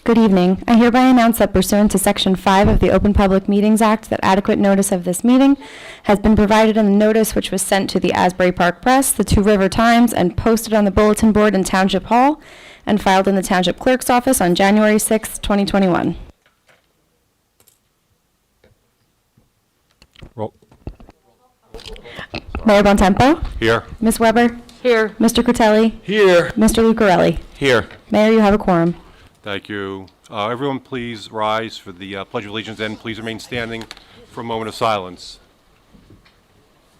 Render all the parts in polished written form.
Good evening. I hereby announce that pursuant to Section 5 of the Open Public Meetings Act, that adequate notice of this meeting has been provided in the notice which was sent to the Asbury Park Press, the Two River Times, and posted on the bulletin board in Township Hall, and filed in the Township Clerk's office on January 6, 2021. Roll. Mayor Bontempo? Here. Ms. Weber? Here. Mr. Critelli? Here. Mr. Lucarelli? Here. Mayor, you have a quorum. Thank you. Everyone please rise for the Pledge of Allegiance, and please remain standing for a moment of silence.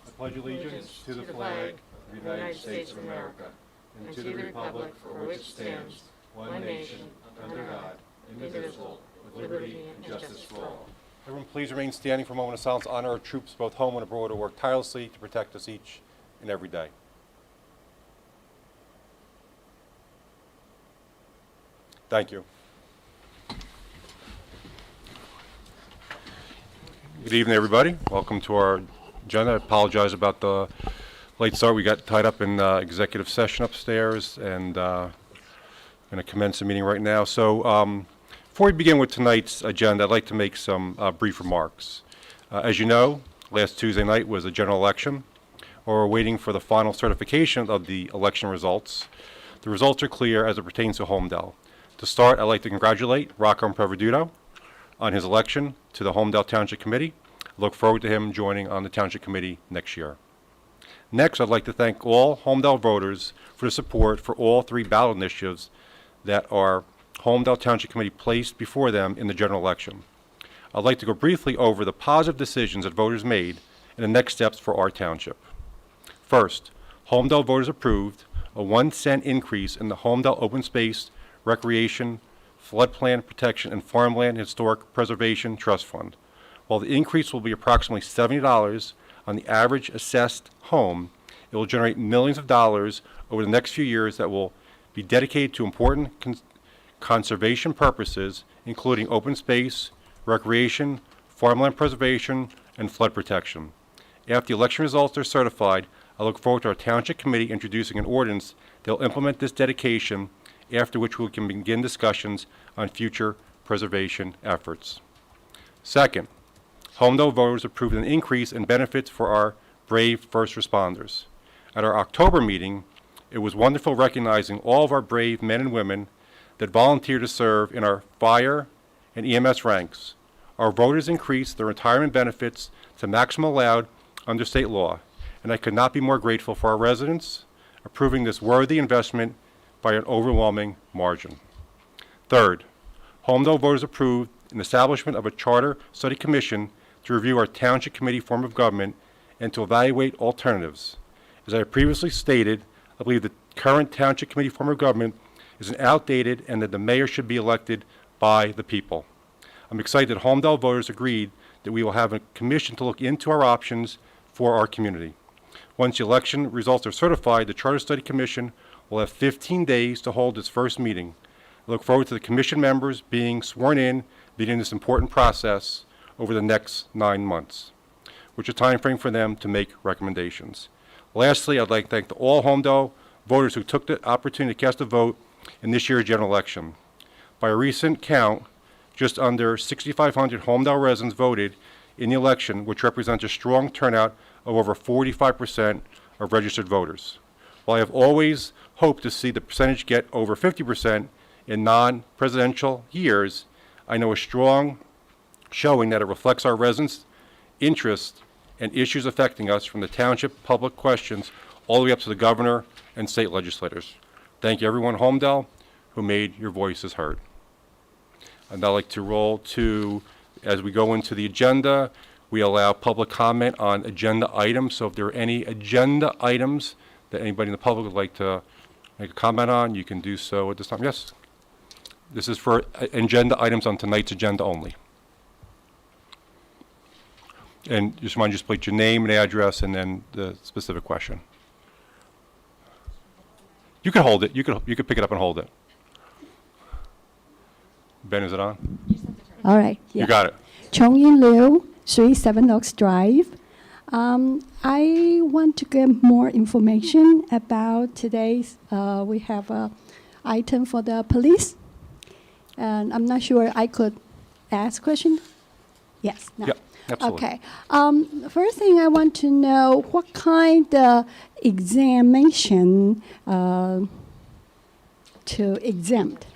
I pledge allegiance to the flag of the United States of America and to the republic for which it stands, one nation, under God, indivisible, with liberty and justice for all. Everyone please remain standing for a moment of silence. Honor our troops both home and abroad who work tirelessly to protect us each and every day. Thank you. Good evening, everybody. Welcome to our agenda. I apologize about the late start. We got tied up in executive session upstairs, and going to commence the meeting right now. So before we begin with tonight's agenda, I'd like to make some brief remarks. As you know, last Tuesday night was a general election. We're waiting for the final certification of the election results. The results are clear as it pertains to Holmdel. To start, I'd like to congratulate Rocco Impreveduto on his election to the Holmdel Township Committee. I look forward to him joining on the Township Committee next year. Next, I'd like to thank all Holmdel voters for the support for all three ballot initiatives that our Holmdel Township Committee placed before them in the general election. I'd like to go briefly over the positive decisions that voters made and the next steps for our township. First, Holmdel voters approved a 1 cent increase in the Holmdel Open Space, Recreation, Floodplain Protection, and Farmland Historic Preservation Trust Fund. While the increase will be approximately $70 on the average assessed home, it will generate millions of dollars over the next few years that will be dedicated to important conservation purposes, including open space, recreation, farmland preservation, and flood protection. After the election results are certified, I look forward to our Township Committee introducing an ordinance that will implement this dedication, after which we can begin discussions on future preservation efforts. Second, Holmdel voters approved an increase in benefits for our brave first responders. At our October meeting, it was wonderful recognizing all of our brave men and women that volunteer to serve in our fire and EMS ranks. Our voters increased their retirement benefits to maximum allowed under state law, and I could not be more grateful for our residents approving this worthy investment by an overwhelming margin. Third, Holmdel voters approved an establishment of a charter study commission to review our Township Committee form of government and to evaluate alternatives. As I previously stated, I believe the current Township Committee form of government is an outdated and that the mayor should be elected by the people. I'm excited that Holmdel voters agreed that we will have a commission to look into our options for our community. Once the election results are certified, the Charter Study Commission will have 15 days to hold its first meeting. I look forward to the commission members being sworn in, beginning this important process over the next 9 months, which is a time frame for them to make recommendations. Lastly, I'd like to thank all Holmdel voters who took the opportunity to cast a vote in this year's general election. By a recent count, just under 6,500 Holmdel residents voted in the election, which represents a strong turnout of over 45% of registered voters. While I have always hoped to see the percentage get over 50% in non-presidential years, I know a strong showing that it reflects our residents' interests and issues affecting us, from the township public questions all the way up to the governor and state legislators. Thank you, everyone, Holmdel, who made your voices heard. I'd now like to roll to, as we go into the agenda, we allow public comment on agenda items. So if there are any agenda items that anybody in the public would like to make a comment on, you can do so at this time. Yes? This is for agenda items on tonight's agenda only. And just mind, just put your name and address and then the specific question. You can hold it. You could pick it up and hold it. Ben, is it on? All right. Yeah. You got it. Chongyin Liu, 37 Oaks Drive. I want to get more information about today's, we have an item for the police. And I'm not sure I could ask question. Yes. No. Yep, absolutely. Okay. First thing I want to know, what kind of examination to exempt?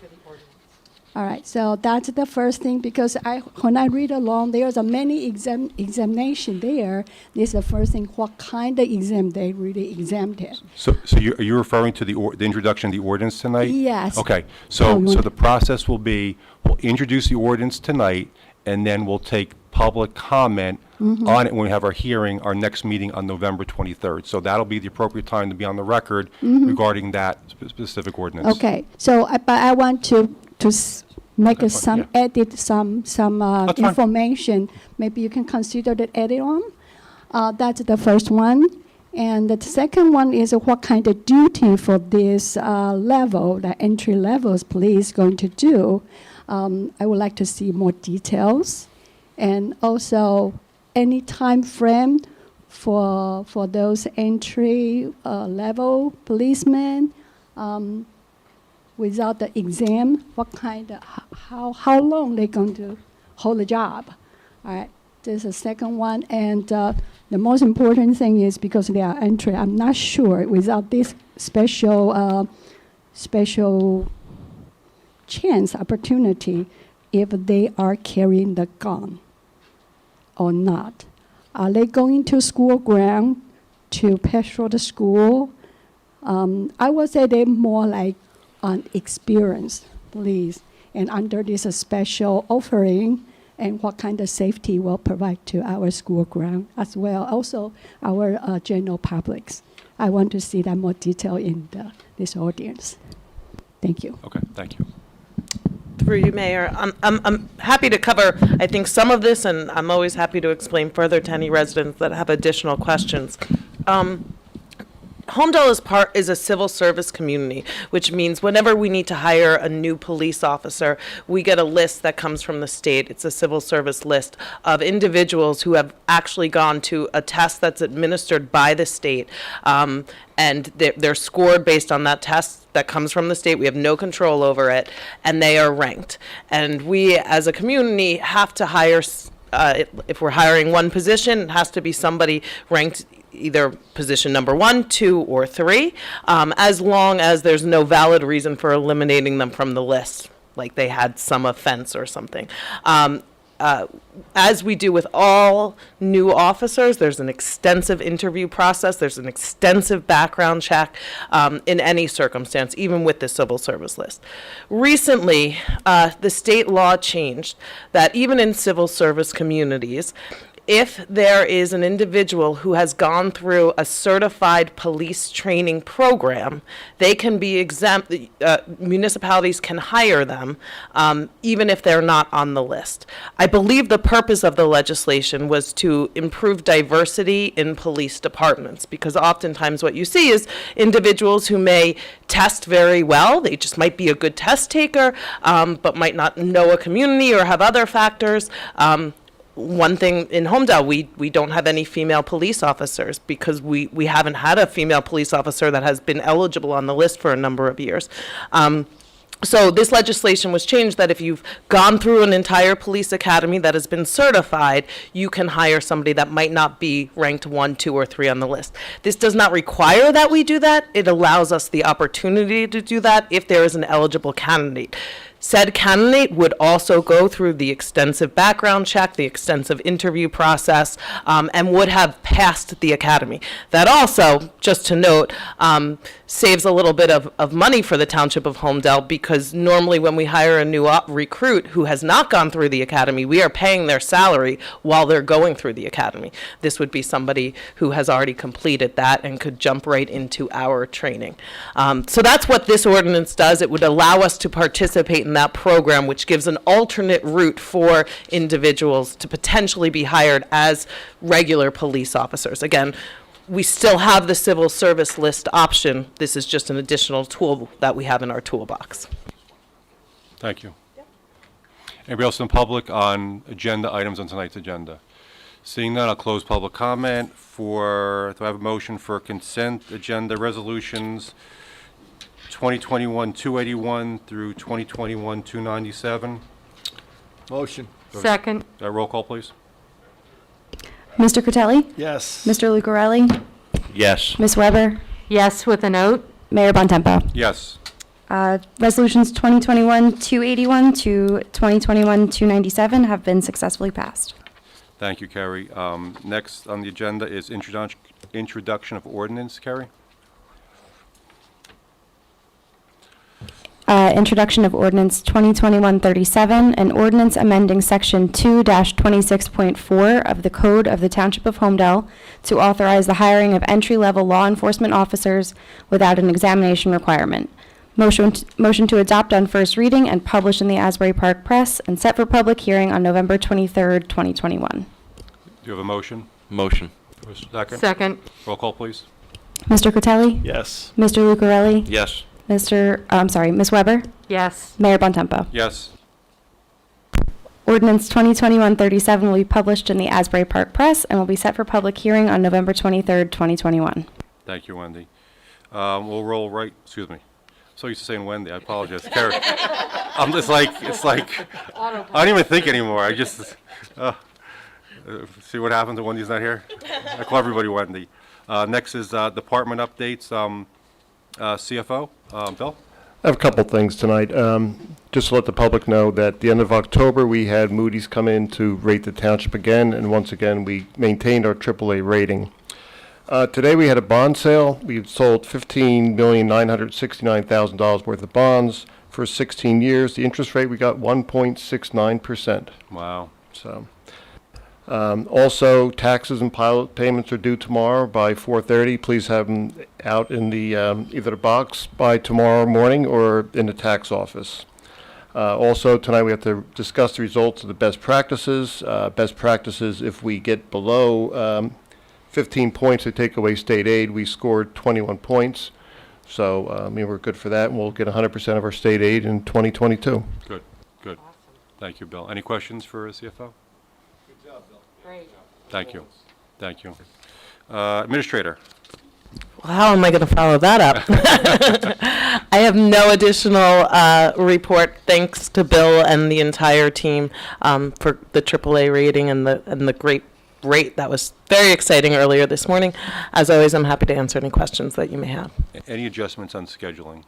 All right, so that's the first thing, because when I read along, there's a many examination there. This is the first thing, what kind of exam they really exempted. So are you referring to the introduction of the ordinance tonight? Yes. Okay, Oh, so you want- the process will be, we'll introduce the ordinance tonight, and then we'll take public comment Mm-hmm. on it when we have our hearing, our next meeting on November 23rd. So that'll be the appropriate time to be on the record regarding that specific ordinance. Mm-hmm. Okay, so but I want to make That's fine, some yeah. edit, some That's fine. information. Maybe you can consider that edit on. That's the first one. And the second one is what kind of duty for this level, the entry levels police going to do. I would like to see more details. And also any time frame for those entry level policemen without the exam, what kind of, how long they going to hold the job. All right, this is the second one. And the most important thing is because they are entry, I'm not sure without this special chance, opportunity, if they are carrying the gun or not. Are they going to school ground to patrol the school? I would say they're more like unexperienced police, and under this special offering, and what kind of safety will provide to our school ground as well, also our general publics. I want to see that more detail in this audience. Thank you. Okay, thank you. Through you, Mayor. I'm happy to cover, I think, some of this, and I'm always happy to explain further to any residents that have additional questions. Holmdel is a civil service community, which means whenever we need to hire a new police officer, we get a list that comes from the state. It's a civil service list of individuals who have actually gone to a test that's administered by the state, and they're scored based on that test that comes from the state. We have no control over it, and they are ranked. And we, as a community, have to hire, if we're hiring one position, it has to be somebody ranked either position number 1, 2, or 3, as long as there's no valid reason for eliminating them from the list, like they had some offense or something. As we do with all new officers, there's an extensive interview process, there's an extensive background check in any circumstance, even with the civil service list. Recently, the state law changed that even in civil service communities, if there is an individual who has gone through a certified police training program, they can be exempt, municipalities can hire them, even if they're not on the list. I believe the purpose of the legislation was to improve diversity in police departments, because oftentimes what you see is individuals who may test very well, they just might be a good test taker, but might not know a community or have other factors. One thing in Holmdel, we don't have any female police officers because we haven't had a female police officer that has been eligible on the list for a number of years. So this legislation was changed that if you've gone through an entire police academy that has been certified, you can hire somebody that might not be ranked 1, 2, or 3 on the list. This does not require that we do that. It allows us the opportunity to do that if there is an eligible candidate. Said candidate would also go through the extensive background check, the extensive interview process, and would have passed the academy. That also, just to note, saves a little bit of money for the Township of Holmdel, because normally when we hire a new recruit who has not gone through the academy, we are paying their salary while they're going through the academy. This would be somebody who has already completed that and could jump right into our training. So that's what this ordinance does. It would allow us to participate in that program, which gives an alternate route for individuals to potentially be hired as regular police officers. Again, we still have the civil service list option. This is just an additional tool that we have in our toolbox. Thank you. Anybody else in the public on agenda items on tonight's agenda? Seeing none, I'll close public comment. Do I have a motion for consent agenda resolutions 2021-281 through 2021-297. Motion. Second. Roll call, please. Mr. Critelli? Yes. Mr. Lucarelli? Yes. Ms. Weber? Yes, with a note. Mayor Bontempo? Yes. Resolutions 2021-281 to 2021-297 have been successfully passed. Thank you, Carrie. Next on the agenda is introduction of ordinance. Carrie? Introduction of ordinance 2021-37, an ordinance amending section 2-26.4 of the Code of the Township of Holmdel to authorize the hiring of entry-level law enforcement officers without an examination requirement. Motion to adopt on first reading and publish in the Asbury Park Press and set for public hearing on November 23rd, 2021. Do you have a motion? Motion. Second? Second. Roll call, please. Mr. Critelli? Yes. Mr. Lucarelli? Yes. Ms. Weber? Yes. Mayor Bontempo? Yes. Ordinance 2021-37 will be published in the Asbury Park Press and will be set for public hearing on November 23rd, 2021. Thank you, Wendy. We'll roll right, excuse me. So used to saying Wendy, I apologize. Carrie. It's like, I don't even think anymore. I just, see what happens when Wendy's not here? I call everybody Wendy. Next is department updates. CFO, Bill? I have a couple things tonight. Just to let the public know that at the end of October, we had Moody's come in to rate the township again, and once again, we maintained our AAA rating. Today, we had a bond sale. We sold $15,969,000 worth of bonds for 16 years. The interest rate, we got 1.69%. Wow. So, also, taxes and pilot payments are due tomorrow by 4:30. Please have them out in the either the box by tomorrow morning or in the tax office. Also, tonight we have to discuss the results of the best practices. Best practices, if we get below 15 points to take away state aid, we scored 21 points. So, we're good for that, and we'll get 100% of our state aid in 2022. Good, good. Thank you, Bill. Any questions for CFO? Great. Thank you. Thank you. Administrator? How am I going to follow that up? I have no additional report. Thanks to Bill and the entire team for the AAA rating and the great rate. That was very exciting earlier this morning. As always, I'm happy to answer any questions that you may have. Any adjustments on schedules?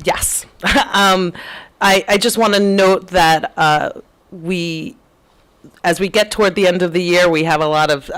Yes. I just want to note that as we get toward the end of the year, we have a lot of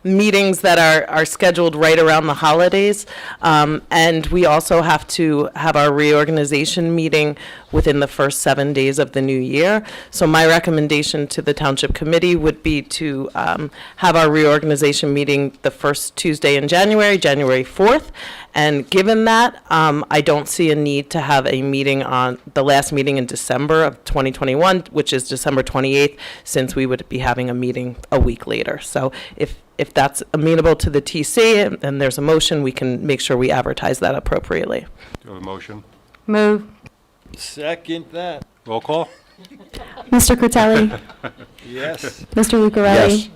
meetings that are scheduled right around the holidays. And we also have to have our reorganization meeting within the first 7 days of the new year. So my recommendation to the Township Committee would be to have our reorganization meeting the first Tuesday in January, January 4th. And given that, I don't see a need to have a meeting on the last meeting in December of 2021, which is December 28th, since we would be having a meeting a week later. So if that's amenable to the TC and there's a motion, we can make sure we advertise that appropriately. Do you have a motion? Move. Second that. Roll call? Mr. Critelli? Yes. Mr. Lucarelli? Yes.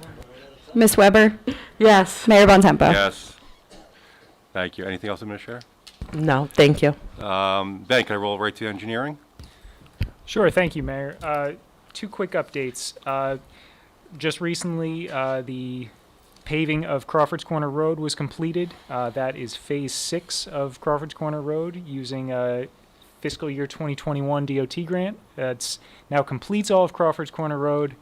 Ms. Weber? Yes. Mayor Bontempo? Yes. Thank you. Anything else, Administrator? No, thank you. Ben, can I roll right to engineering? Sure, thank you, Mayor. Two quick updates. Just recently, the paving of Crawford's Corner Road was completed. That is Phase 6 of Crawford's Corner Road using a fiscal year 2021 DOT grant. That's now completes all of Crawford's Corner Road,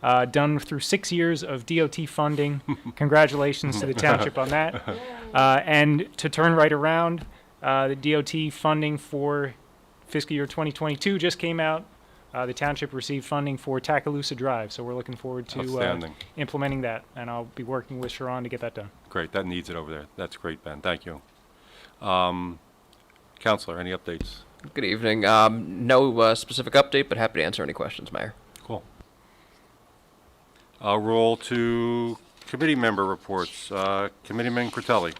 done through 6 years of DOT funding. Congratulations to the township on that. And to turn right around, the DOT funding for fiscal year 2022 just came out. The township received funding for Takalusa Drive, so we're looking forward to Outstanding. implementing that, and I'll be working with Sharon to get that done. Great. That needs it over there. That's great, Ben. Thank you. Counselor, any updates? Good evening. No specific update, but happy to answer any questions, Mayor. Cool. I'll roll to committee member reports. Committeeman Critelli.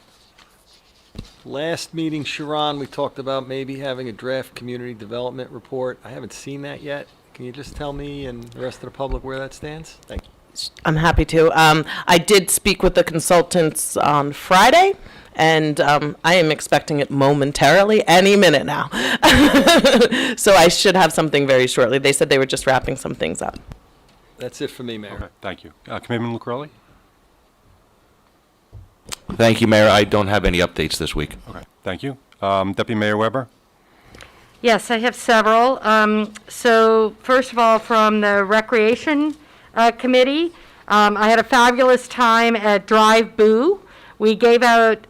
Last meeting, Sharon, we talked about maybe having a draft community development report. I haven't seen that yet. Can you just tell me and the rest of the public where that stands? Thank you. I'm happy to. I did speak with the consultants on Friday, and I am expecting it momentarily, any minute now. So I should have something very shortly. They said they were just wrapping some things up. That's it for me, Mayor. Okay, thank you. Committeeman Lucrelli? Thank you, Mayor. I don't have any updates this week. Okay, thank you. Deputy Mayor Weber? Yes, I have several. So first of all, from the Recreation Committee, I had a fabulous time at Drive Boo. We gave out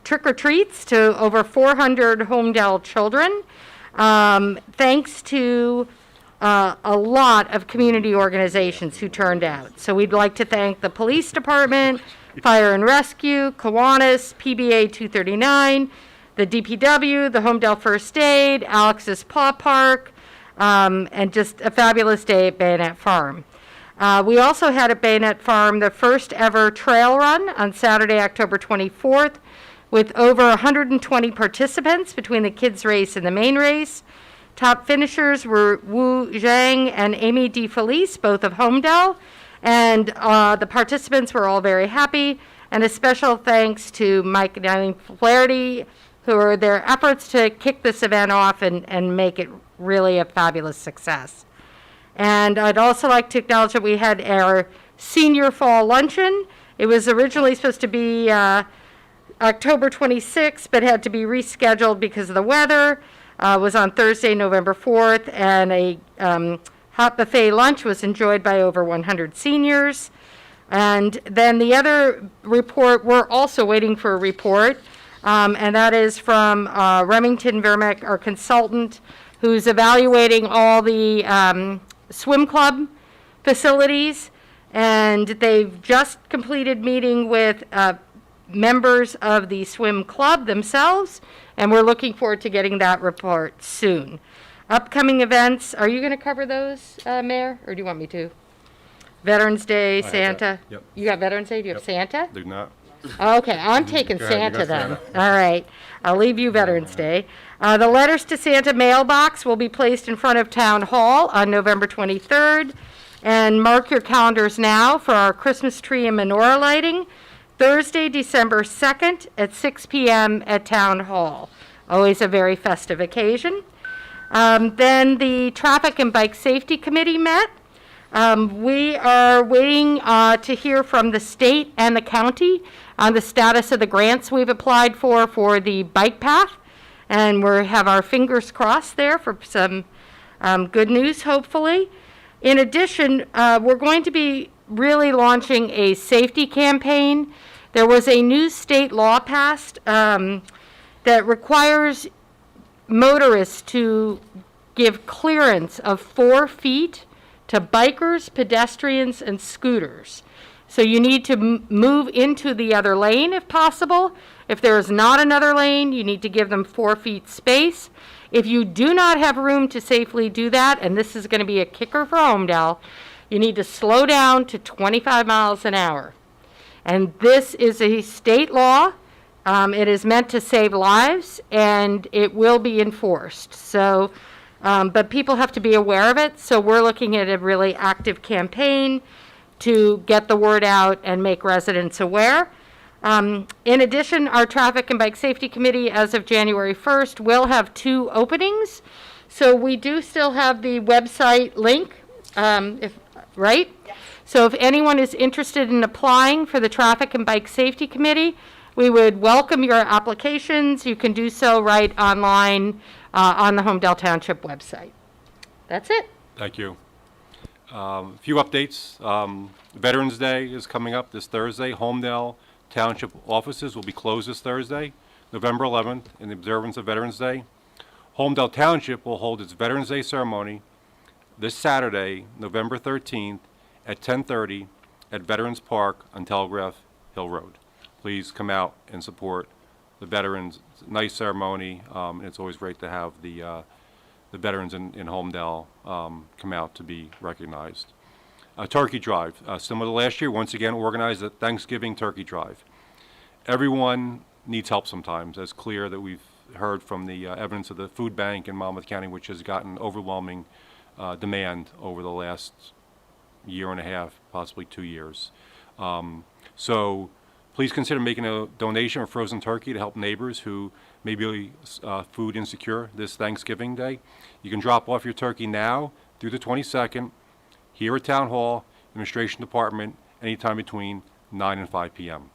trick-or-treats to over 400 Holmdel children, thanks to a lot of community organizations who turned out. So we'd like to thank the Police Department, Fire and Rescue, Kiwanis, PBA 239, the DPW, the Holmdel First Aid, Alex's Paw Park, and just a fabulous day at Bayonet Farm. We also had at Bayonet Farm the first ever trail run on Saturday, October 24th, with over 120 participants between the kids' race and the main race. Top finishers were Wu Zhang and Amy DeFelice, both of Holmdel, and the participants were all very happy. And a special thanks to Mike and Eileen Flaherty, who are their efforts to kick this event off and make it really a fabulous success. And I'd also like to acknowledge that we had our senior fall luncheon. It was originally supposed to be October 26th, but had to be rescheduled because of the weather. It was on Thursday, November 4th, and a hot buffet lunch was enjoyed by over 100 seniors. And then the other report, we're also waiting for a report, and that is from Remington Vermeck, our consultant, who's evaluating all the swim club facilities, and they've just completed meeting with members of the swim club themselves, and we're looking forward to getting that report soon. Upcoming events, are you going to cover those, Mayor, or do you want me to? Veterans Day, I have that. Santa. Yep. You got Veterans Day? Do you have Yep. Santa? Do not. Okay, I'm taking Go ahead, you Santa got then. Santa. All right, I'll leave you Veterans Day. The letters to Santa mailbox will be placed in front of Town Hall on November 23rd. And mark your calendars now for our Christmas tree and menorah lighting, Thursday, December 2nd at 6 p.m. at Town Hall. Always a very festive occasion. Then the Traffic and Bike Safety Committee met. We are waiting to hear from the state and the county on the status of the grants we've applied for the bike path. And we have our fingers crossed there for some good news, hopefully. In addition, we're going to be really launching a safety campaign. There was a new state law passed that requires motorists to give clearance of 4 feet to bikers, pedestrians, and scooters. So you need to move into the other lane if possible. If there is not another lane, you need to give them 4 feet space. If you do not have room to safely do that, and this is going to be a kicker for Holmdel, you need to slow down to 25 miles an hour. And this is a state law. It is meant to save lives, and it will be enforced. So, but people have to be aware of it. So we're looking at a really active campaign to get the word out and make residents aware. In addition, our Traffic and Bike Safety Committee, as of January 1st, will have 2 openings. So we do still have the website link, right? Yes. So if anyone is interested in applying for the Traffic and Bike Safety Committee, we would welcome your applications. You can do so right online on the Holmdel Township website. That's it. Thank you. A few updates. Veterans Day is coming up this Thursday. Holmdel Township offices will be closed this Thursday, November 11th, in the observance of Veterans Day. Holmdel Township will hold its Veterans Day ceremony this Saturday, November 13th, at 10:30 at Veterans Park on Telegraph Hill Road. Please come out and support the veterans. It's a nice ceremony, and it's always great to have the veterans in Holmdel come out to be recognized. Turkey Drive, similar to last year, once again organized a Thanksgiving Turkey Drive. Everyone needs help sometimes. It's clear that we've heard from the evidence of the food bank in Monmouth County, which has gotten overwhelming demand over the last year and a half, possibly 2 years. So please consider making a donation of frozen turkey to help neighbors who may be food insecure this Thanksgiving Day. You can drop off your turkey now through the 22nd here at Town Hall, Administration Department, anytime between 9 and 5 p.m.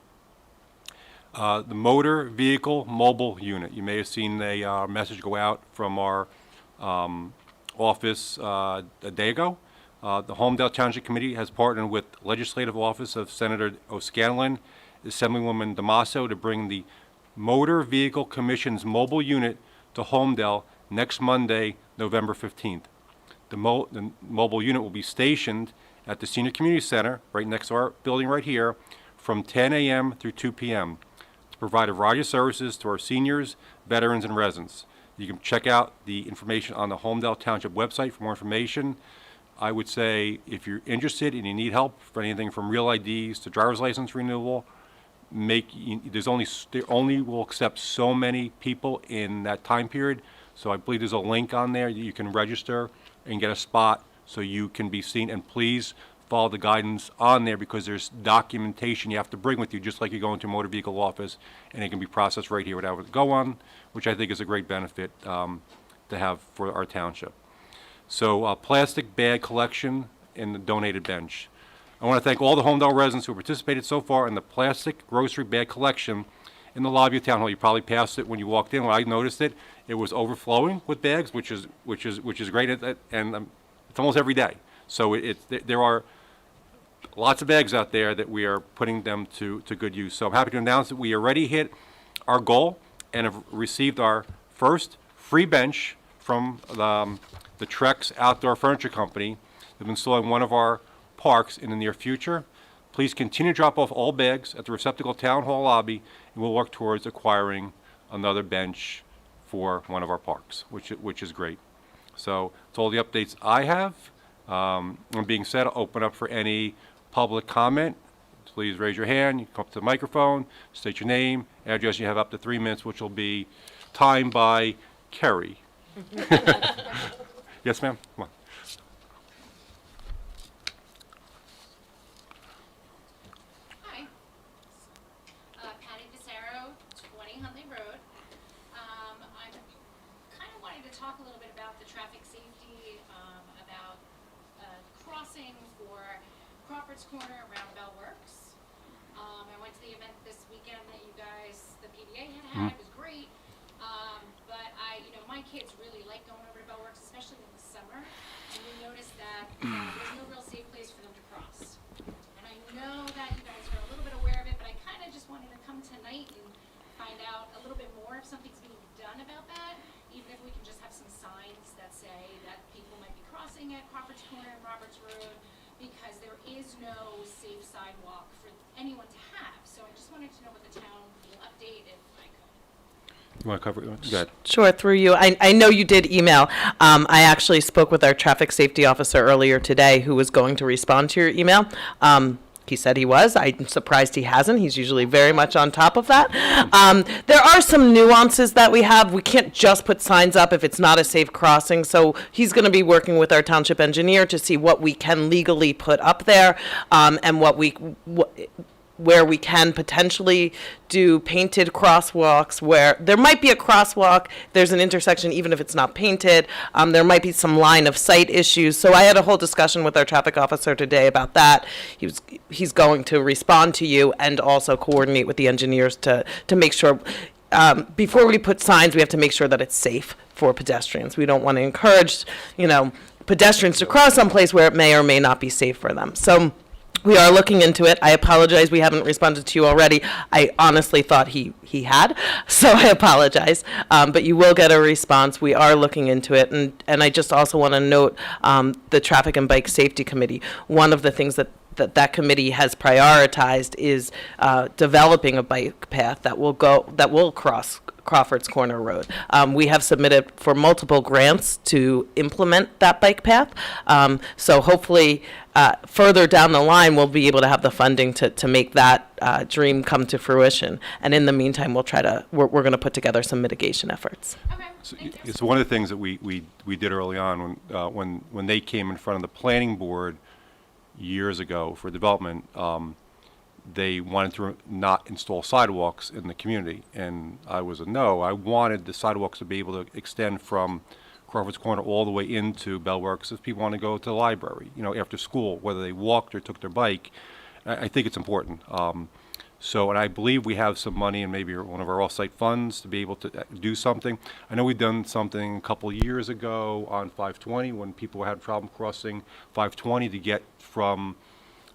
The Motor Vehicle Mobile Unit. You may have seen a message go out from our office a day ago. The Holmdel Township Committee has partnered with Legislative Office of Senator O'Scanlan, Assemblywoman Damaso to bring the Motor Vehicle Commission's mobile unit to Holmdel next Monday, November 15th. The mobile unit will be stationed at the Senior Community Center, right next to our building right here, from 10 a.m. through 2 p.m. to provide a variety of services to our seniors, veterans, and residents. You can check out the information on the Holmdel Township website for more information. I would say if you're interested and you need help for anything from real IDs to driver's license renewal, they only will accept so many people in that time period. So I believe there's a link on there that you can register and get a spot so you can be seen. And please follow the guidance on there because there's documentation you have to bring with you, just like you go into a motor vehicle office, and it can be processed right here without it go on, which I think is a great benefit to have for our township. So plastic bag collection in the donated bench. I want to thank all the Holmdel residents who participated so far in the plastic grocery bag collection in the lobby of Town Hall. You probably passed it when you walked in. When I noticed it, it was overflowing with bags, which is great, and it's almost every day. So there are lots of bags out there that we are putting them to good use. So I'm happy to announce that we already hit our goal and have received our first free bench from the Trex Outdoor Furniture Company. They've been installing one of our parks in the near future. Please continue to drop off all bags at the receptacle Town Hall lobby, and we'll work towards acquiring another bench for one of our parks, which is great. So that's all the updates I have. And being said, I'll open up for any public comment. Please raise your hand. You come up to the microphone, state your name, address. You have up to 3 minutes, which will be timed by Kerry. Yes, ma'am. Come on. Hi. Patty Pissarro, 20 Huntley Road. I'm kind of wanting to talk a little bit about the traffic safety, about crossing for Crawford's Corner Roundabout Works. I went to the event this weekend that you guys, the PDA had. It was great. But my kids really like going over to Bell Works, especially in the summer. And we noticed that there's no real safe place for them to cross. And I know that you guys are a little bit aware of it, but I kind of just wanted to come tonight and find out a little bit more if something's being done about that, even if we can just have some signs that say that people might be crossing at Crawford's Corner and Roberts Road, because there is no safe sidewalk for anyone to have. So I just wanted to know what the town will update if I could. You want to cover it? Go ahead. Sure, through you. I know you did email. I actually spoke with our traffic safety officer earlier today who was going to respond to your email. He said he was. I'm surprised he hasn't. He's usually very much on top of that. There are some nuances that we have. We can't just put signs up if it's not a safe crossing. So he's going to be working with our township engineer to see what we can legally put up there, and where we can potentially do painted crosswalks, where there might be a crosswalk, there's an intersection even if it's not painted. There might be some line of sight issues. So I had a whole discussion with our traffic officer today about that. He's going to respond to you and also coordinate with the engineers to make sure, before we put signs, we have to make sure that it's safe for pedestrians. We don't want to encourage, pedestrians to cross someplace where it may or may not be safe for them. So we are looking into it. I apologize we haven't responded to you already. I honestly thought he had, so I apologize. But you will get a response. We are looking into it. And I just also want to note the Traffic and Bike Safety Committee. One of the things that committee has prioritized is developing a bike path that will cross Crawford's Corner Road. We have submitted for multiple grants to implement that bike path. So hopefully further down the line, we'll be able to have the funding to make that dream come to fruition. And in the meantime, we're going to put together some mitigation efforts. Okay. So it's one of the things that we did early on when they came in front of the planning board. years ago for development, they wanted to not install sidewalks in the community, and I was a no. I wanted the sidewalks to be able to extend from Crawford's Corner all the way into Bellworks if people want to go to the library, after school, whether they walked or took their bike. I think it's important. And I believe we have some money in maybe one of our off-site funds to be able to do something. I know we've done something a couple of years ago on 520 when people had problem crossing 520 to get from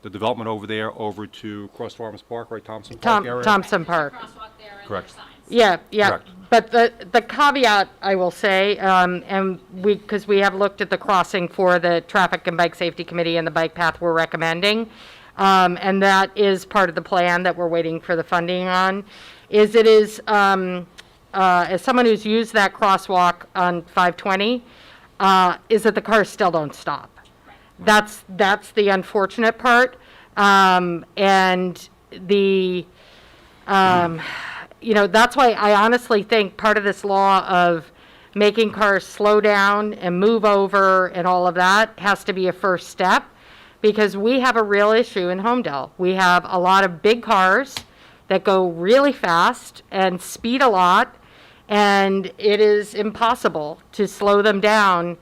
the development over there over to Cross Farms Park, right, Thompson Park area? Thompson Park. Crosswalk there and Correct. there's signs. Yeah. Correct. But the caveat, I will say, and because we have looked at the crossing for the Traffic and Bike Safety Committee and the bike path we're recommending, and that is part of the plan that we're waiting for the funding on, is as someone who's used that crosswalk on 520, is that the cars still don't stop. That's the unfortunate part. And that's why I honestly think part of this law of making cars slow down and move over and all of that has to be a first step, because we have a real issue in Holmdel. We have a lot of big cars that go really fast and speed a lot, and it is impossible to slow them down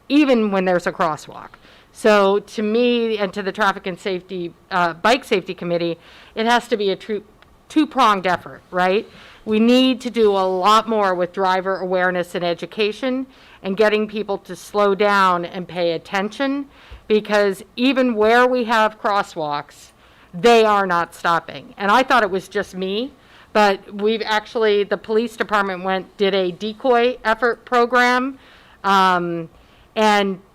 even when there's a crosswalk. So to me and to the Traffic and Safety, Bike Safety Committee, it has to be a two-pronged effort, right? We need to do a lot more with driver awareness and education and getting people to slow down and pay attention, because even where we have crosswalks, they are not stopping. And I thought it was just me, but the police department did a decoy effort program, and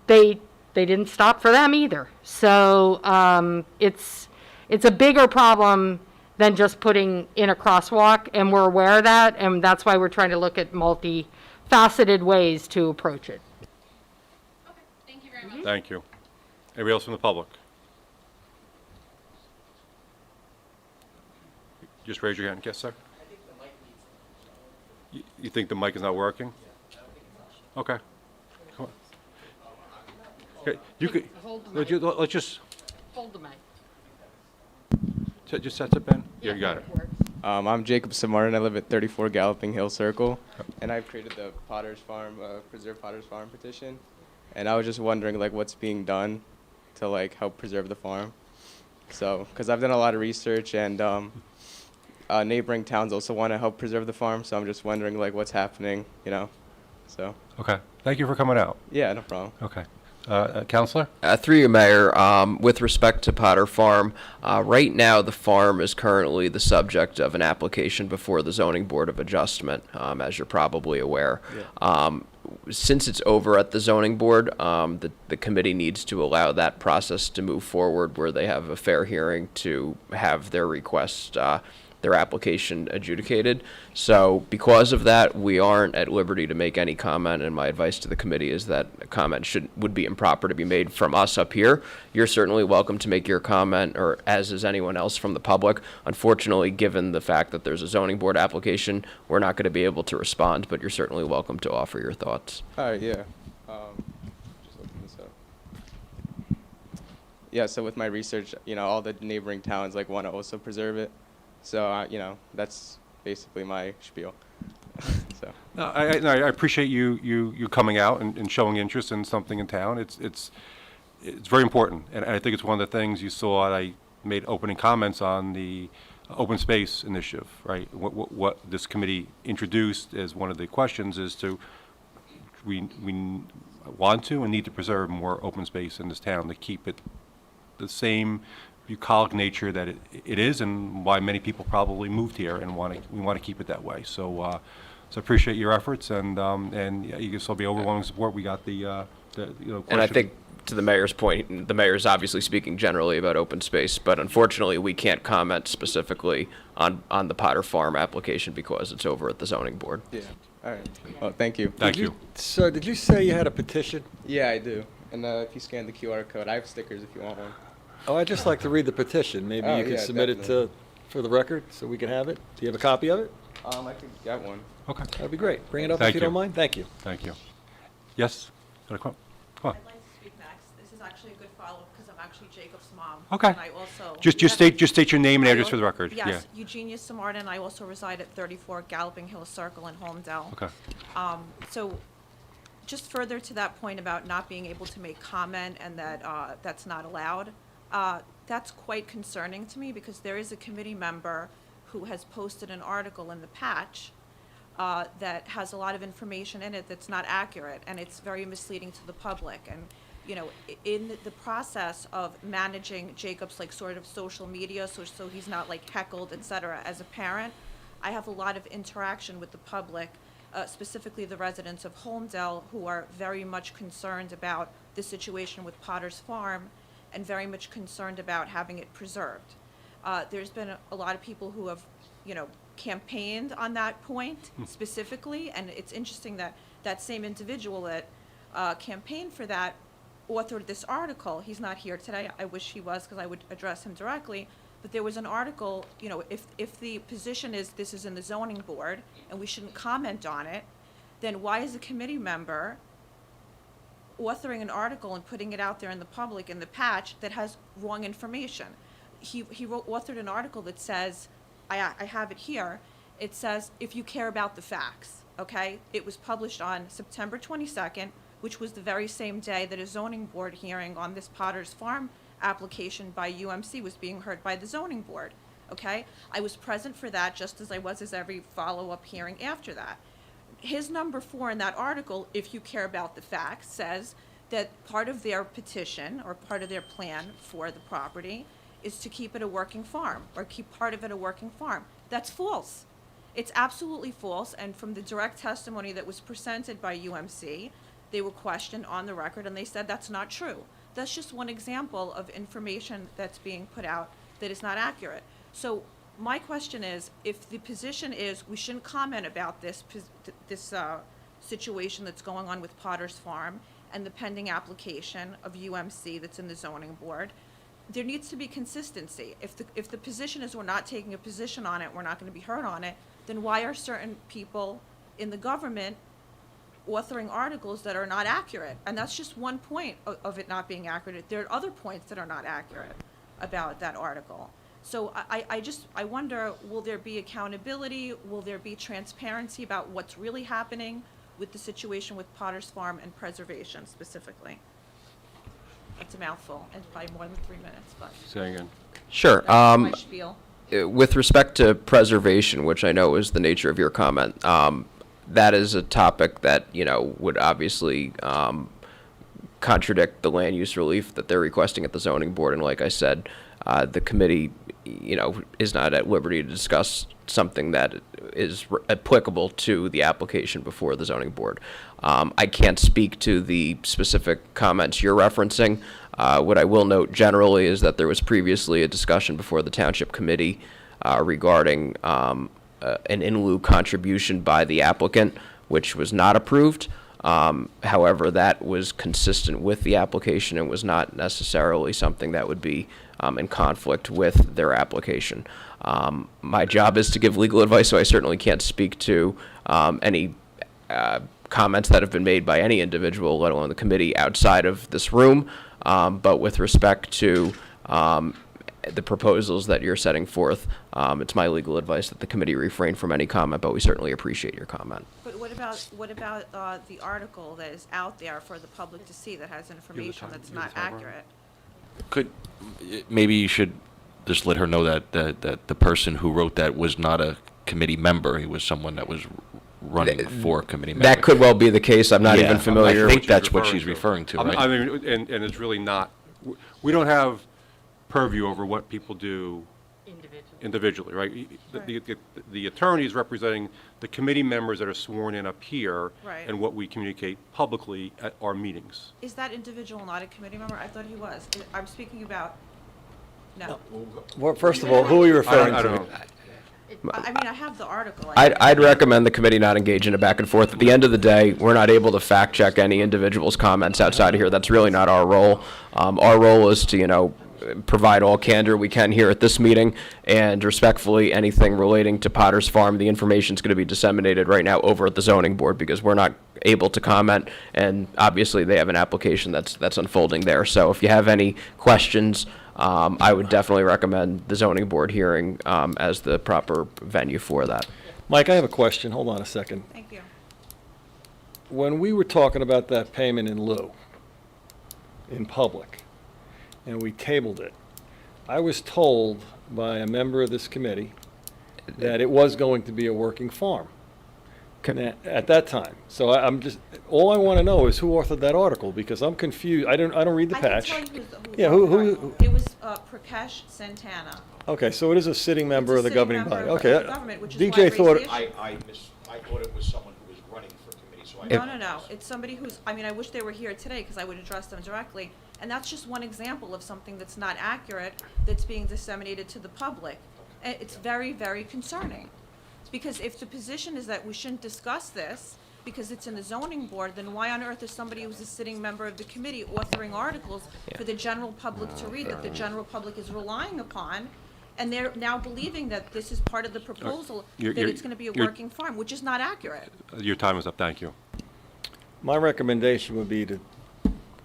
they didn't stop for them either. So it's a bigger problem than just putting in a crosswalk, and we're aware of that, and that's why we're trying to look at multifaceted ways to approach it. Okay, thank you very much. Thank you. Anybody else from the public? Just raise your hand. Yes, sir? You think the mic is not working? Okay. Come on. Okay, you could, let's just, Hold the mic. just set it, Ben? Yeah, you got it. I'm Jacob Samartin. I live at 34 Galloping Hill Circle, and I've created the Preserve Potter's Farm petition. And I was just wondering, what's being done to, help preserve the farm. So, because I've done a lot of research, and neighboring towns also want to help preserve the farm. So I'm just wondering, what's happening, So. Okay. Thank you for coming out. Yeah, no problem. Okay. Counselor? Through you, Mayor, with respect to Potter Farm, right now the farm is currently the subject of an application before the Zoning Board of Adjustment, as you're probably aware. Yeah. Since it's over at the Zoning Board, the committee needs to allow that process to move forward, where they have a fair hearing to have their request, their application adjudicated. So because of that, we aren't at liberty to make any comment, and my advice to the committee is that a comment would be improper to be made from us up here. You're certainly welcome to make your comment, or as is anyone else from the public. Unfortunately, given the fact that there's a zoning board application, we're not going to be able to respond, but you're certainly welcome to offer your thoughts. All right, yeah. Just looking this up. Yeah, so with my research, all the neighboring towns want to also preserve it. So, that's basically my spiel. So. No, I appreciate you coming out and showing interest in something in town. It's very important, and I think it's one of the things you saw. I made opening comments on the open space initiative, right? What this committee introduced as one of the questions is we want to and need to preserve more open space in this town to keep it the same bucolic nature that it is, and why many people probably moved here and we want to keep it that way. So I appreciate your efforts, and you can still be overwhelming support. We got the And I think, to the mayor's point, the mayor's obviously speaking generally about open space, but unfortunately we can't comment specifically on the Potter Farm application because it's over at the zoning board. Yeah. All right. Well, thank you. Thank you. Sir, did you say you had a petition? Yeah, I do. And if you scan the QR code, I have stickers if you want one. Oh, I'd just like to read the petition. Maybe you could submit it for the record so we can have it. Do you have a copy of it? I could get one. Okay. That'd be great. Bring it up Thank if you you. don't mind. Thank you. Thank you. Yes? Come on. I'd like to speak next. This is actually a good follow-up because I'm actually Jacob's mom. Okay. And I also. Just state your name and address for the record. Yes, Eugenia Samartin. I also reside at 34 Galloping Hill Circle in Holmdel. Okay. So just further to that point about not being able to make comment and that that's not allowed, that's quite concerning to me because there is a committee member who has posted an article in the Patch that has a lot of information in it that's not accurate, and it's very misleading to the public. And, you know, in the process of managing Jacob's, like, sort of social media, so he's not, like, heckled, et cetera, as a parent, I have a lot of interaction with the public, specifically the residents of Holmdel, who are very much concerned about the situation with Potter's Farm and very much concerned about having it preserved. There's been a lot of people who have, you know, campaigned on that point specifically, and it's interesting that that same individual that campaigned for that authored this article. He's not here today. I wish he was, because I would address him directly. But there was an article, you know, if the position is this is in the zoning board and we shouldn't comment on it, then why is a committee member authoring an article and putting it out there in the public in the Patch that has wrong information? He authored an article that says, I have it here, it says, if you care about the facts, okay? It was published on September 22nd, which was the very same day that a zoning board hearing on this Potter's Farm application by UMC was being heard by the zoning board, okay? I was present for that, just as I was as every follow-up hearing after that. His number 4 in that article, if you care about the facts, says that part of their petition or part of their plan for the property is to keep it a working farm or keep part of it a working farm. That's false. It's absolutely false, and from the direct testimony that was presented by UMC, they were questioned on the record and they said that's not true. That's just one example of information that's being put out that is not accurate. So my question is, if the position is we shouldn't comment about this situation that's going on with Potter's Farm and the pending application of UMC that's in the zoning board, there needs to be consistency. If the position is we're not taking a position on it, we're not going to be heard on it, then why are certain people in the government authoring articles that are not accurate? And that's just one point of it not being accurate. There are other points that are not accurate about that article. So I wonder, will there be accountability? Will there be transparency about what's really happening with the situation with Potter's Farm and preservation specifically? That's a mouthful, and probably more than 3 minutes, but Say again. Sure. that's my spiel. With respect to preservation, which I know is the nature of your comment, that is a topic that, you know, would obviously contradict the land use relief that they're requesting at the zoning board. And like I said, the committee, you know, is not at liberty to discuss something that is applicable to the application before the zoning board. I can't speak to the specific comments you're referencing. What I will note generally is that there was previously a discussion before the township committee regarding an in lieu contribution by the applicant, which was not approved. However, that was consistent with the application and was not necessarily something that would be in conflict with their application. My job is to give legal advice, so I certainly can't speak to any comments that have been made by any individual, let alone the committee, outside of this room. But with respect to the proposals that you're setting forth, it's my legal advice that the committee refrain from any comment, but we certainly appreciate your comment. But what about the article that is out there for the public to see that has information that's not accurate? Maybe you should just let her know that the person who wrote that was not a committee member. He was someone that was running for a committee member. That could well be the case. I'm not even familiar. I think that's what she's referring to, right? I mean, and it's really not, we don't have purview over what people do individually, right? The attorney is representing the committee members that are sworn in up here, Right. and what we communicate publicly at our meetings. Is that individual not a committee member? I thought he was. I'm speaking about, no. Well, first of all, who are you referring I to? don't know. I mean, I have the article. I'd recommend the committee not engage in a back and forth. At the end of the day, we're not able to fact check any individual's comments outside of here. That's really not our role. Our role is to, you know, provide all candor we can here at this meeting, and respectfully, anything relating to Potter's Farm, the information is going to be disseminated right now over at the zoning board, because we're not able to comment, and obviously they have an application that's unfolding there. So if you have any questions, I would definitely recommend the zoning board hearing as the proper venue for that. Mike, I have a question. Hold on a second. Thank you. When we were talking about that payment in lieu in public, and we tabled it, I was told by a member of this committee that it was going to be a working farm at that time. So I'm just, all I want to know is who authored that article, because I'm confused. I don't read the patch. I can tell you who Yeah, who- It was Prakash Santana. Okay, so it is a sitting member of the governing body. It's a Okay, sitting member of the government, which is why I DJ raised thought, the issue. I thought it was someone who was running for committee, so I. No. It's somebody who's, I mean, I wish they were here today because I would address them directly. And that's just one example of something that's not accurate, that's being disseminated to the public. And it's very, very concerning. Because if the position is that we shouldn't discuss this because it's in the zoning board, then why on earth is somebody who's a sitting member of the committee authoring articles for the general public to read that the general public is relying upon? And they're now believing that this is part of the proposal, that it's gonna be a working farm, which is not accurate. Your time is up, thank you. my recommendation would be to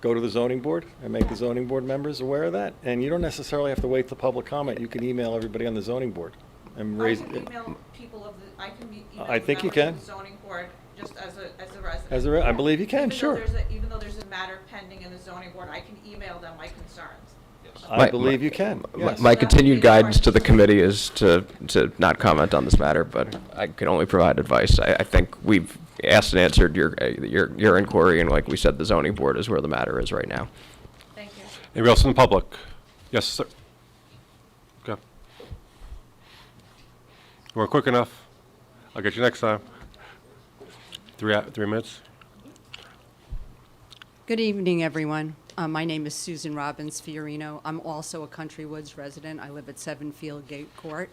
go to the zoning board and make the zoning board members aware of that. And you don't necessarily have to wait till public comment. You can email everybody on the zoning board and raise. I can email people of the, I can email I think you members of can. the zoning board just as a resident. I believe you can, sure. Even though there's a matter pending in the zoning board, I can email them my concerns. I believe you can, yes. My continued guidance to the committee is to not comment on this matter, but I can only provide advice. I think we've asked and answered your inquiry, and like we said, the zoning board is where the matter is right now. Thank you. Anybody else in the public? Yes, sir. Okay. You weren't quick enough. I'll get you next time. 3 minutes. Good evening, everyone. My name is Susan Robbins Fiorino. I'm also a Country Woods resident. I live at 7 Field Gate Court.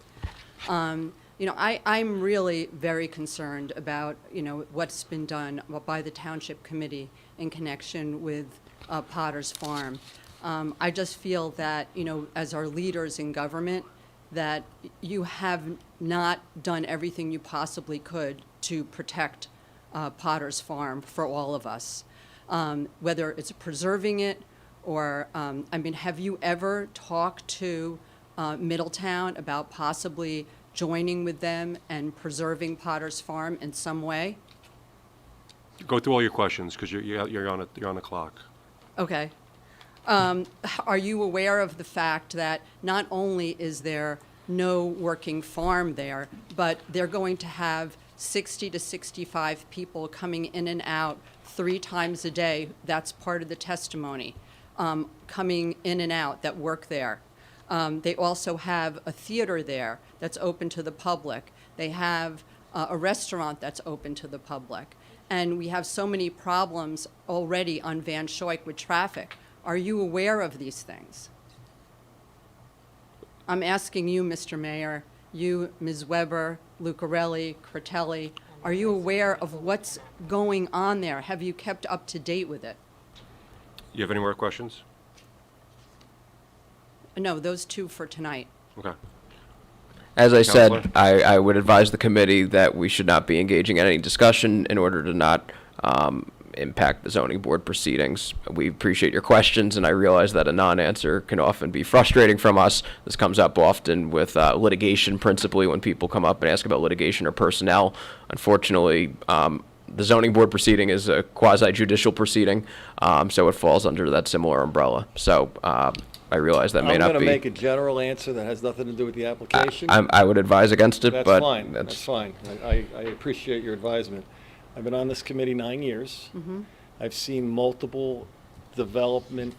I'm really very concerned about, what's been done by the Township Committee in connection with Potter's Farm. I just feel that, as our leaders in government, that you have not done everything you possibly could to protect Potter's Farm for all of us. Whether it's preserving it or, have you ever talked to Middletown about possibly joining with them and preserving Potter's Farm in some way? Go through all your questions because you're on the clock. Okay. Are you aware of the fact that not only is there no working farm there, but they're going to have 60 to 65 people coming in and out 3 times a day? That's part of the testimony, coming in and out that work there. They also have a theater there that's open to the public. They have a restaurant that's open to the public. And we have so many problems already on Van Schoik with traffic. Are you aware of these things? I'm asking you, Mr. Mayor, you, Ms. Weber, Lucarelli, Critelli, are you aware of what's going on there? Have you kept up to date with it? You have any more questions? No, those 2 for tonight. Okay. As I said, Counselor? I would advise the committee that we should not be engaging in any discussion in order to not impact the zoning board proceedings. We appreciate your questions, and I realize that a non-answer can often be frustrating from us. This comes up often with litigation, principally when people come up and ask about litigation or personnel. Unfortunately, the zoning board proceeding is a quasi-judicial proceeding, so it falls under that similar umbrella. So I realize that may not be. I'm going to make a general answer that has nothing to do with the application. I would advise against it, That's but fine, that's fine. I appreciate your advisement. I've been on this committee 9 years. Mm-hmm. I've seen multiple development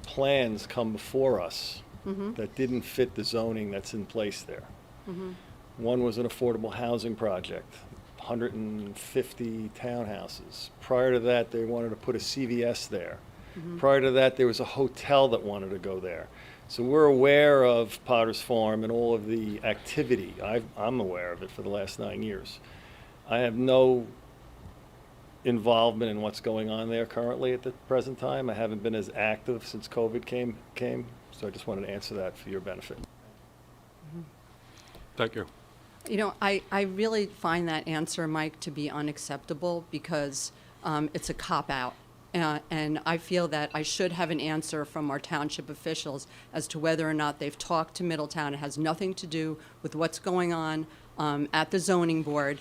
plans come before us Mm-hmm. that didn't fit the zoning that's in place there. Mm-hmm. One was an affordable housing project, 150 townhouses. Prior to that, they wanted to put a CVS there. Mm-hmm. Prior to that, there was a hotel that wanted to go there. So we're aware of Potter's Farm and all of the activity. I'm aware of it for the last 9 years. I have no involvement in what's going on there currently at the present time. I haven't been as active since COVID came, so I just wanted to answer that for your benefit. Thank you. You know, I really find that answer, Mike, to be unacceptable because it's a cop-out. And I feel that I should have an answer from our township officials as to whether or not they've talked to Middletown. It has nothing to do with what's going on at the zoning board,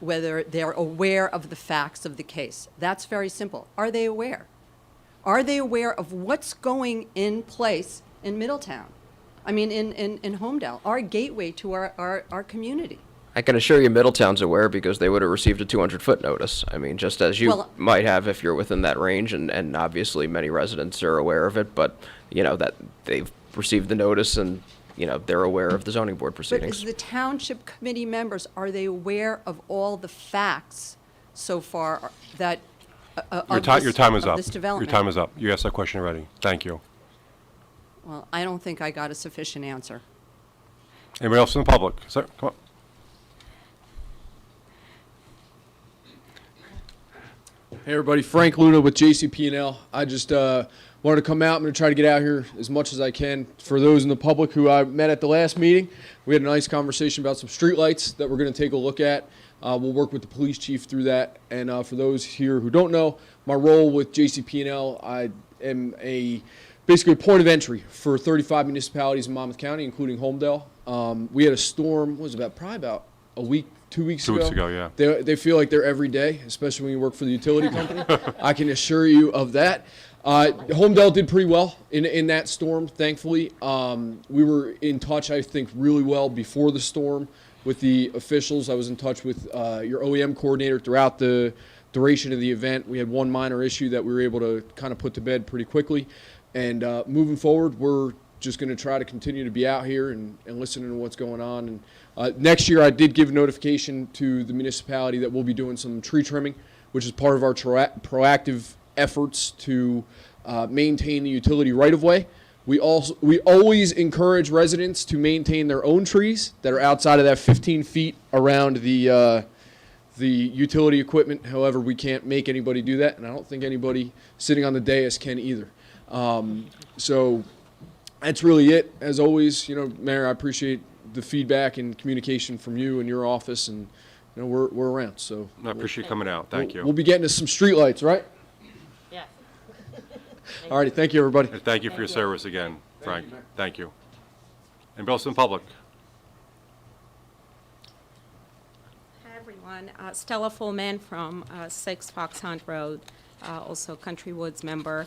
whether they're aware of the facts of the case. That's very simple. Are they aware? Are they aware of what's going in place in Middletown? I mean, in Holmdel, our gateway to our community. I can assure you Middletown's aware because they would have received a 200-foot notice. I mean, just as you Well- might have if you're within that range, and obviously many residents are aware of it, but, that they've received the notice and, they're aware of the zoning board But proceedings. as the township committee members, are they aware of all the facts so far that, Your time is of up. this development? Your time is up. You asked that question already. Thank you. Well, I don't think I got a sufficient answer. Anybody else in the public? Sir, come on. Hey everybody, Frank Luna with JCP&L. I just wanted to come out. I'm going to try to get out here as much as I can. For those in the public who I met at the last meeting, we had a nice conversation about some streetlights that we're going to take a look at. We'll work with the police chief through that. And for those here who don't know, my role with JCP&L, I am basically a point of entry for 35 municipalities in Monmouth County, including Holmdel. We had a storm, probably about a week, 2 weeks ago. 2 weeks ago, yeah. They feel like they're every day, especially when you work for the utility company. I can assure you of that. Holmdel did pretty well in that storm, thankfully. We were in touch, I think, really well before the storm with the officials. I was in touch with your OEM coordinator throughout the duration of the event. We had one minor issue that we were able to kind of put to bed pretty quickly. And moving forward, we're just going to try to continue to be out here and listen to what's going on. And next year, I did give notification to the municipality that we'll be doing some tree trimming, which is part of our proactive efforts to maintain the utility right-of-way. We always encourage residents to maintain their own trees that are outside of that 15 feet around the utility equipment. However, we can't make anybody do that, and I don't think anybody sitting on the dais can either. So that's really it. As always, Mayor, I appreciate the feedback and communication from you and your office, and we're around. So I appreciate you coming out. Thank you. We'll be getting us some streetlights, right? Yes. All righty. Thank you, everybody. And thank you for your service again, Frank. Thank you. Anybody else in the public? Hi, everyone. Stella Fullman from 6 Fox Hunt Road, also Country Woods member.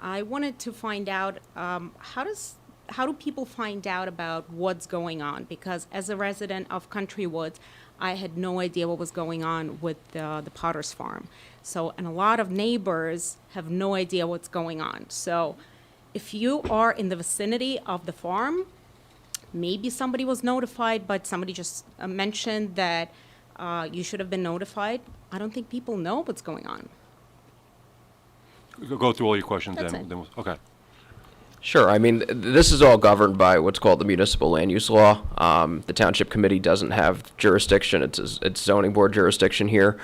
I wanted to find out, how do people find out about what's going on? Because as a resident of Country Woods, I had no idea what was going on with the Potter's Farm. So, and a lot of neighbors have no idea what's going on. So if you are in the vicinity of the farm, maybe somebody was notified, but somebody just mentioned that you should have been notified. I don't think people know what's going on. Go through all your questions That's then. it. Okay. Sure. I mean, this is all governed by what's called the municipal land use law. The township committee doesn't have jurisdiction. It's zoning board jurisdiction here.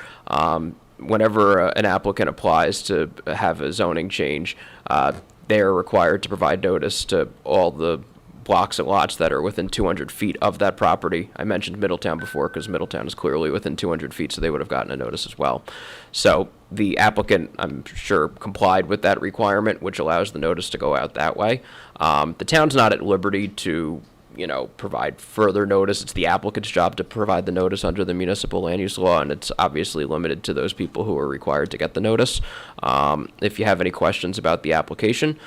Whenever an applicant applies to have a zoning change, they are required to provide notice to all the blocks and lots that are within 200 feet of that property. I mentioned Middletown before because Middletown is clearly within 200 feet, so they would have gotten a notice as well. So the applicant, I'm sure, complied with that requirement, which allows the notice to go out that way. The town's not at liberty to, provide further notice. It's the applicant's job to provide the notice under the municipal land use law, and it's obviously limited to those people who are required to get the notice. If you have any questions about the application,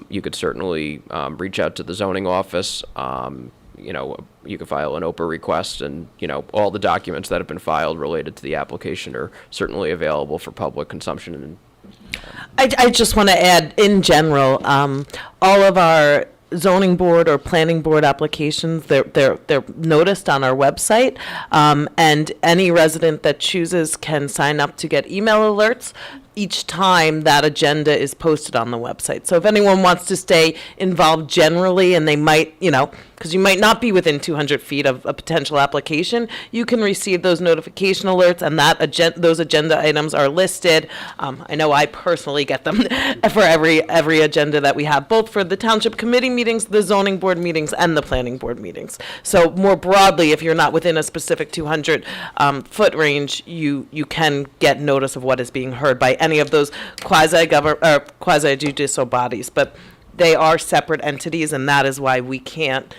you could certainly reach out to the zoning office. You can file an OPA request, and all the documents that have been filed related to the application are certainly available for public consumption. And I just want to add, in general, all of our zoning board or planning board applications, they're noticed on our website, and any resident that chooses can sign up to get email alerts. each time that agenda is posted on the website. So if anyone wants to stay involved generally, and they might, because you might not be within 200 feet of a potential application, you can receive those notification alerts, and those agenda items are listed. I know I personally get them for every agenda that we have, both for the township committee meetings, the zoning board meetings, and the planning board meetings. So more broadly, if you're not within a specific 200 foot range, you can get notice of what is being heard by any of those quasi-judicial bodies. But they are separate entities, and that is why we can't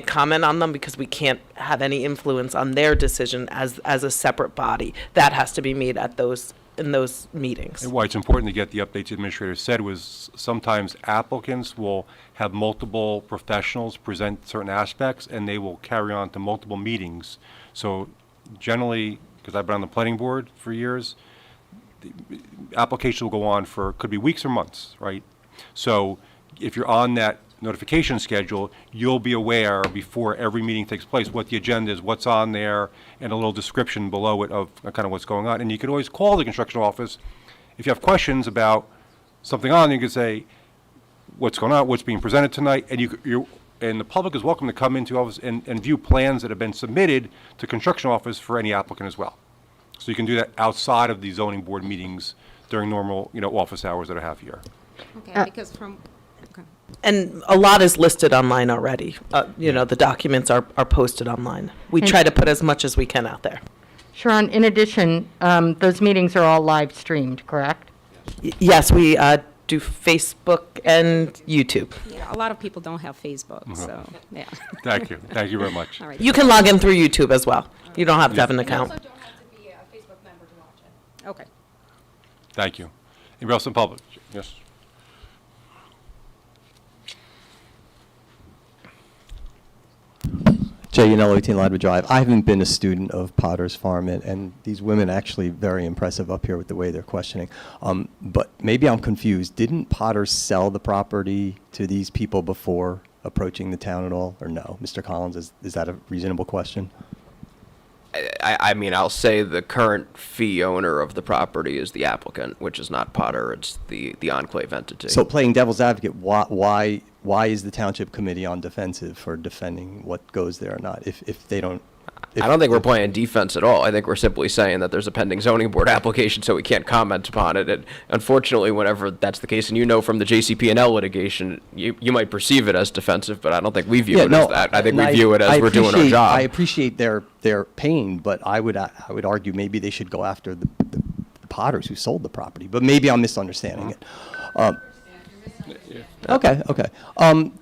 comment on them, because we can't have any influence on their decision as a separate body. That has to be made in those meetings. And why it's important to get the updates the administrator said was sometimes applicants will have multiple professionals present certain aspects, and they will carry on to multiple meetings. So generally, because I've been on the planning board for years, the application will go on for, could be weeks or months, right? So if you're on that notification schedule, you'll be aware before every meeting takes place what the agenda is, what's on there, and a little description below it of kind of what's going on. And you can always call the construction office if you have questions about something on. You can say what's going on, what's being presented tonight, and and the public is welcome to come into office and view plans that have been submitted to construction office for any applicant as well. So you can do that outside of the zoning board meetings during normal, office hours that I have here. Okay, because And a lot is listed online already. The documents are posted online. We try to put as much as we can out there. Sharon, in addition, those meetings are all live streamed, correct? Yes, we do Facebook and YouTube. Yeah, a lot of people don't have Facebook, so, yeah. Thank you. Thank you very much. All right. You can log in through YouTube as well. You don't have to have an account. don't have to be a Facebook member to watch it. Okay. Thank you. Anybody else in public? Yes. Jay Yanello, 18 Ladwood Drive. I haven't been a student of Potter's Farm, and these women actually very impressive up here with the way they're questioning. But maybe I'm confused. Didn't Potter sell the property to these people before approaching the town at all, or no? Mr. Collins, is that a reasonable question? I mean, I'll say the current fee owner of the property is the applicant, which is not Potter, it's the enclave entity. So playing devil's advocate, why is the township committee on defensive for defending what goes there or not? If they don't... I don't think we're playing defense at all. I think we're simply saying that there's a pending zoning board application, so we can't comment upon it. And unfortunately, whenever that's the case, and from the JCP&L litigation, you might perceive it as defensive, but I don't think we view it as that. I think we view it as we're doing our job. I appreciate their pain, but I would argue maybe they should go after the Potters who sold the property. But maybe I'm misunderstanding it. Okay.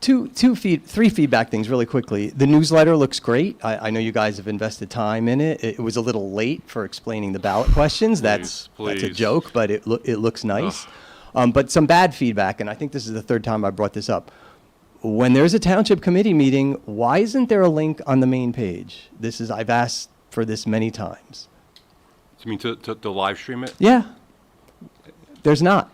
Three feedback things really quickly. The newsletter looks great. I know you guys have invested time in it. It was a little late for explaining the ballot questions. That's a joke, but it looks nice. But some bad feedback, and I think this is the third time I brought this up. When there's a township committee meeting, why isn't there a link on the main page? I've asked for this many times. You mean to live stream it? Yeah. There's not.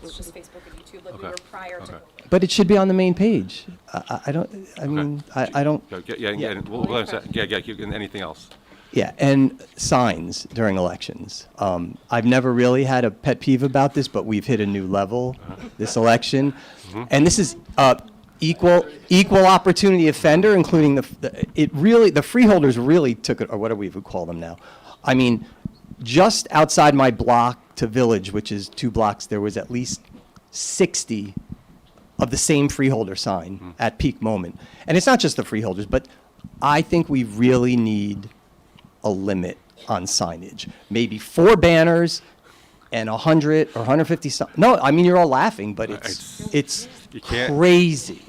It's just Facebook and YouTube, like we were prior to. But it should be on the main page. I don't. Anything else? Yeah, and signs during elections. I've never really had a pet peeve about this, but we've hit a new level this election, and this is equal opportunity offender, including the freeholders really took it, or what do we call them now? I mean, just outside my block to Village, which is 2 blocks, there was at least 60 of the same freeholder sign at peak moment. And it's not just the freeholders, but I think we really need a limit on signage. Maybe 4 banners and 100 or 150. No, I mean, you're all laughing, but it's crazy.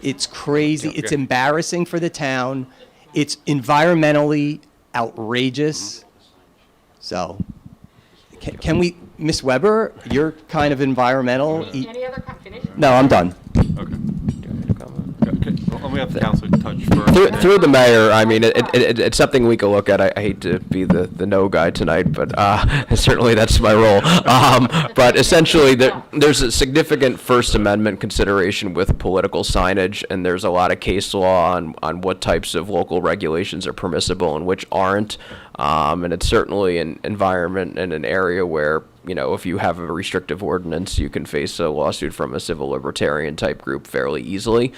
It's crazy. Okay. It's embarrassing for the town. It's environmentally outrageous. So, can we, Ms. Weber, you're kind of environmental. Any other finish? No, I'm done. Okay. Let me have the council touch first. Through the mayor, I mean, it's something we can look at. I hate to be the no guy tonight, but certainly that's my role. But essentially, there's a significant First Amendment consideration with political signage, and there's a lot of case law on what types of local regulations are permissible and which aren't. And it's certainly an environment and an area where, you know, if you have a restrictive ordinance, you can face a lawsuit from a civil libertarian type group fairly easily.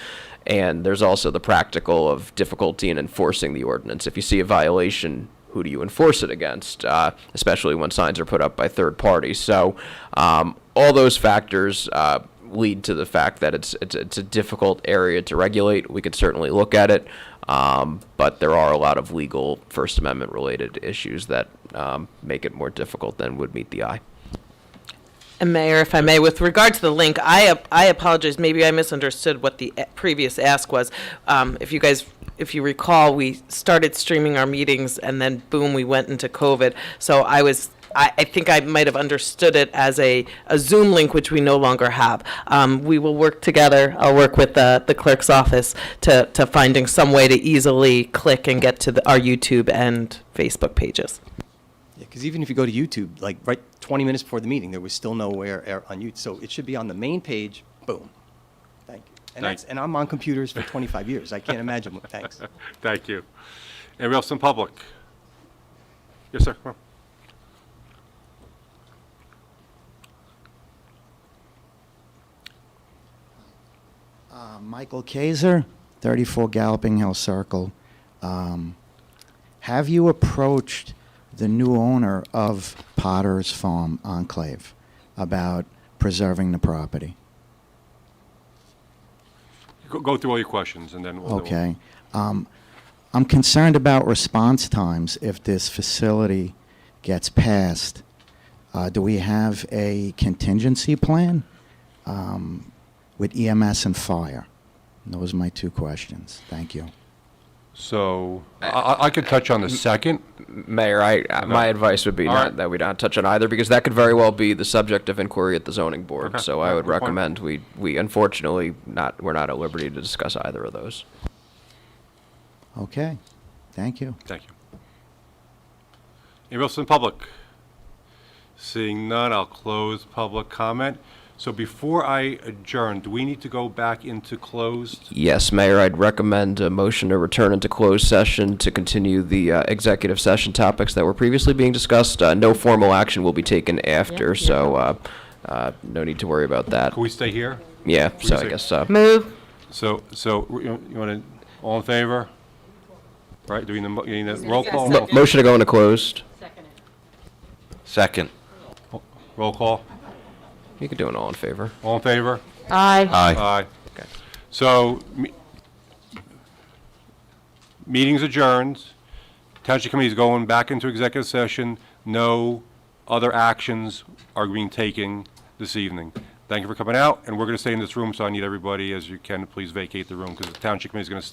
And there's also the practical of difficulty in enforcing the ordinance. If you see a violation, who do you enforce it against, especially when signs are put up by third parties? So all those factors lead to the fact that it's a difficult area to regulate. We could certainly look at it, but there are a lot of legal First Amendment related issues that make it more difficult than would meet the eye. And Mayor, if I may, with regard to the link, I apologize, maybe I misunderstood what the previous ask was. If you recall, we started streaming our meetings and then boom, we went into COVID. So I think I might have understood it as a Zoom link, which we no longer have. We will work together. I'll work with the clerk's office to finding some way to easily click and get to our YouTube and Facebook pages. Yeah, because even if you go to YouTube, like right 20 minutes before the meeting, there was still nowhere on YouTube. So it should be on the main page, boom. Thank you. And I'm on computers for 25 years. I can't imagine. Thanks. Thank you. Anybody else in public? Yes, sir. Come on. Michael Kaiser, 34 Galloping Hill Circle. Have you approached the new owner of Potter's Farm Enclave about preserving the property? Go through all your questions, and then we'll... Okay. I'm concerned about response times if this facility gets passed. Do we have a contingency plan with EMS and fire? And those are my two questions. Thank you. So I could touch on the second. Mayor, my advice would be that we not touch on either, because that could very well be the subject of inquiry at the zoning board. Okay. So I would recommend we unfortunately we're not at liberty to discuss either of those. Okay. Thank you. Thank you. Anybody else in public? Seeing none, I'll close public comment. So before I adjourn, do we need to go back into closed? Yes, Mayor, I'd recommend a motion to return into closed session to continue the executive session topics that were previously being discussed. No formal action will be taken after, so no need to worry about that. Can we stay here? Yeah, so I guess Move. So you want to, all in favor? Right, doing the roll call? motion to go into closed. Second. Roll call? You could do an all in favor. All in favor? Aye. Aye. Okay. So, meeting's adjourned. Township Committee is going back into executive session. No other actions are being taken this evening. Thank you for coming out, and we're going to stay in this room, so I need everybody, as you can, please vacate the room, because the Township Committee is going to stay